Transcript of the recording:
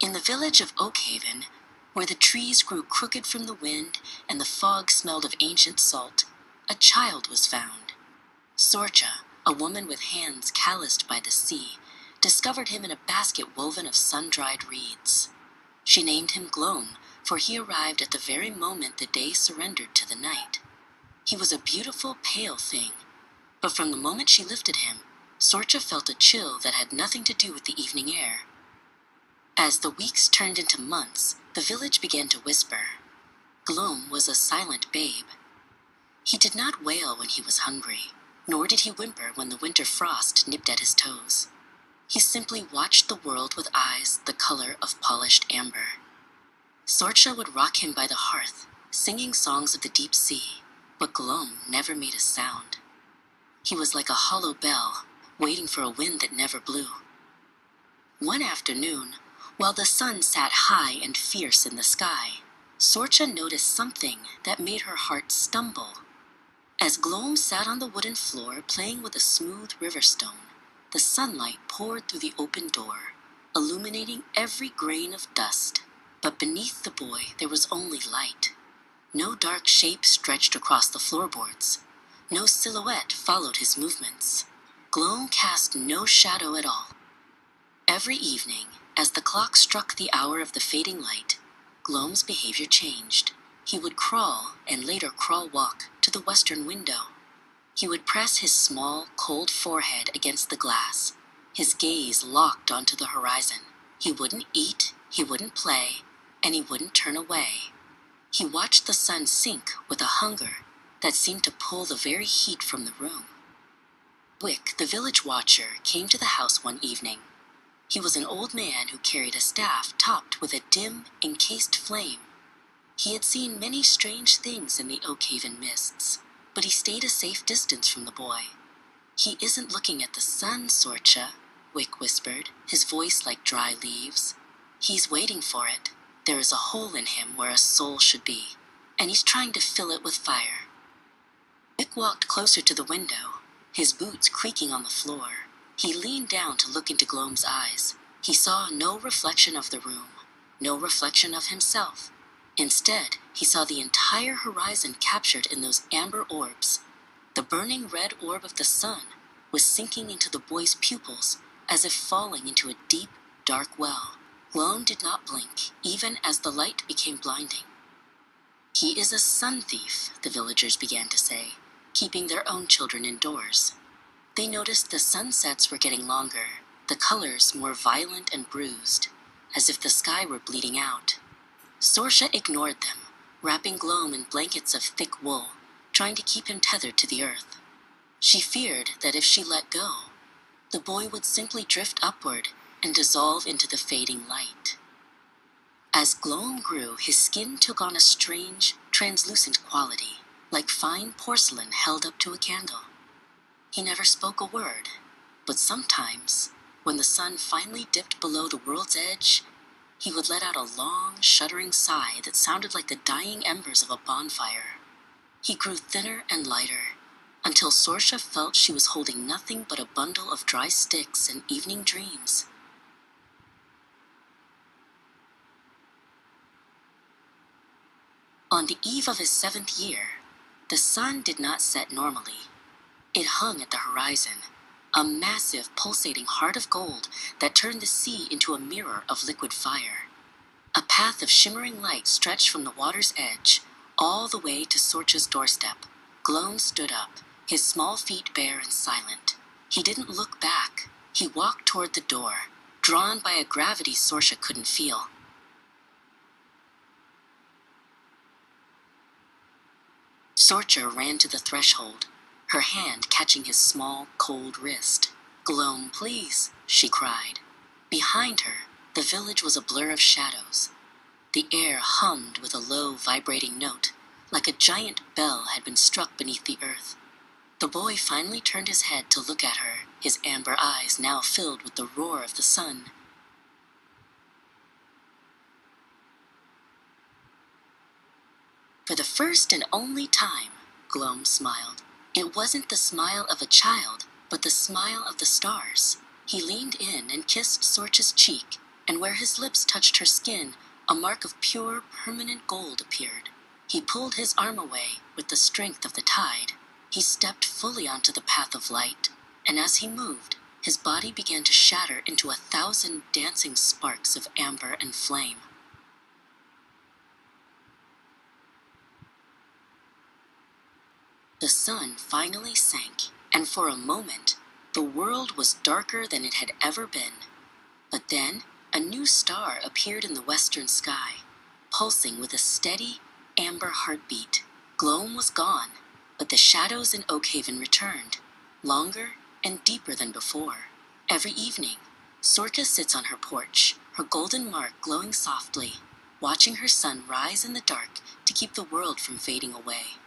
In the village of Oakhaven, where the trees grew crooked from the wind and the fog smelled of ancient salt, a child was found. Sorcha, a woman with hands calloused by the sea, discovered him in a basket woven of sun-dried reeds. She named him Gloam, for he arrived at the very moment the day surrendered to the night. He was a beautiful, pale thing, but from the moment she lifted him, Sorcha felt a chill that had nothing to do with the evening air. As the weeks turned into months, the village began to whisper. Gloam was a silent babe. He did not wail when he was hungry, nor did he whimper when the winter frost nipped at his toes. He simply watched the world with eyes the color of polished amber. Sorcha would rock him by the hearth, singing songs of the deep sea, but Gloam never made a sound. He was like a hollow bell, waiting for a wind that never blew. One afternoon, while the sun sat high and fierce in the sky, Sorcha noticed something that made her heart stumble. As Gloam sat on the wooden floor playing with a smooth river stone, the sunlight poured through the open door, illuminating every grain of dust. But beneath the boy there was only light. No dark shape stretched across the floorboards. No silhouette followed his movements. Gloam cast no shadow at all. Every evening, as the clock struck the hour of the fading light, Gloam's behavior changed. He would crawl, and later crawl-walk, to the western window. He would press his small, cold forehead against the glass, his gaze locked onto the horizon. He wouldn't eat, he wouldn't play, and he wouldn't turn away. He watched the sun sink with a hunger that seemed to pull the very heat from the room. Wick, the village watcher, came to the house one evening. He was an old man who carried a staff topped with a dim, encased flame. He had seen many strange things in the Oakhaven mists, but he stayed a safe distance from the boy. "He isn't looking at the sun, Sorcha," Wick whispered, his voice like dry leaves. "He's waiting for it. There is a hole in him where a soul should be, and he's trying to fill it with fire." Wick walked closer to the window, his boots creaking on the floor. He leaned down to look into Gloam's eyes. He saw no reflection of the room, no reflection of himself. Instead, he saw the entire horizon captured in those amber orbs. The burning red orb of the sun was sinking into the boy's pupils as if falling into a deep, dark well. Gloam did not blink, even as the light became blinding. "He is a sun thief," the villagers began to say, keeping their own children indoors. They noticed the sunsets were getting longer, the colors more violent and bruised, as if the sky were bleeding out. Sorcha ignored them, wrapping Gloam in blankets of thick wool, trying to keep him tethered to the earth. She feared that if she let go, the boy would simply drift upward and dissolve into the fading light. As Gloam grew, his skin took on a strange, translucent quality, like fine porcelain held up to a candle. He never spoke a word, but sometimes, when the sun finally dipped below the world's edge, he would let out a long, shuddering sigh that sounded like the dying embers of a bonfire. He grew thinner and lighter, until Sorcha felt she was holding nothing but a bundle of dry sticks and evening dreams. On the eve of his 7th year, the sun did not set normally. It hung at the horizon, a massive, pulsating heart of gold that turned the sea into a mirror of liquid fire. A path of shimmering light stretched from the water's edge all the way to Sorcha's doorstep. Gloam stood up, his small feet bare and silent. He didn't look back. He walked toward the door, drawn by a gravity Sorcha couldn't feel. Sorcha ran to the threshold, her hand catching his small, cold wrist. "Gloam, please," she cried. Behind her, the village was a blur of shadows. The air hummed with a low, vibrating note, like a giant bell had been struck beneath the earth. The boy finally turned his head to look at her, his amber eyes now filled with the roar of the sun. For the first and only time, Gloam smiled. It wasn't the smile of a child, but the smile of the stars. He leaned in and kissed Sorcha's cheek, and where his lips touched her skin, a mark of pure, permanent gold appeared. He pulled his arm away with the strength of the tide. He stepped fully onto the path of light, and as he moved, his body began to shatter into 1,000 dancing sparks of amber and flame. The sun finally sank, and for a moment, the world was darker than it had ever been. But then, a new star appeared in the western sky, pulsing with a steady, amber heartbeat. Gloam was gone, but the shadows in Oakhaven returned, longer and deeper than before. Every evening, Sorka sits on her porch, her golden mark glowing softly, watching her sun rise in the dark to keep the world from fading away.